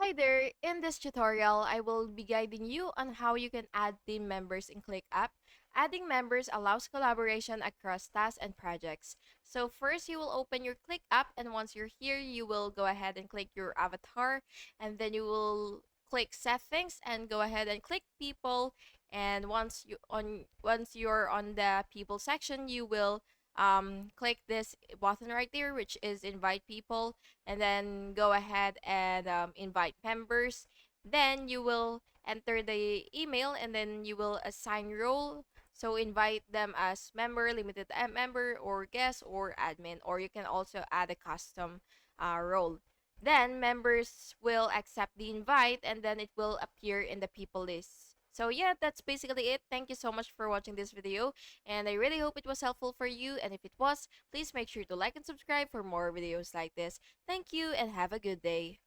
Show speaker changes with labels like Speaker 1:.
Speaker 1: Hi there, in this tutorial, I will be guiding you on how you can add team members in ClickUp. Adding members allows collaboration across tasks and projects. So first, you will open your ClickUp, and once you're here, you will go ahead and click your avatar, and then you will click settings and go ahead and click people. And once you're on the people section, you will click this button right there, which is invite people, and then go ahead and invite members. Then you will enter the email, and then you will assign role. So invite them as member, limited member, or guest, or admin, or you can also add a custom role. Then members will accept the invite, and then it will appear in the people list. So yeah, that's basically it. Thank you so much for watching this video, and I really hope it was helpful for you. And if it was, please make sure to like and subscribe for more videos like this. Thank you and have a good day.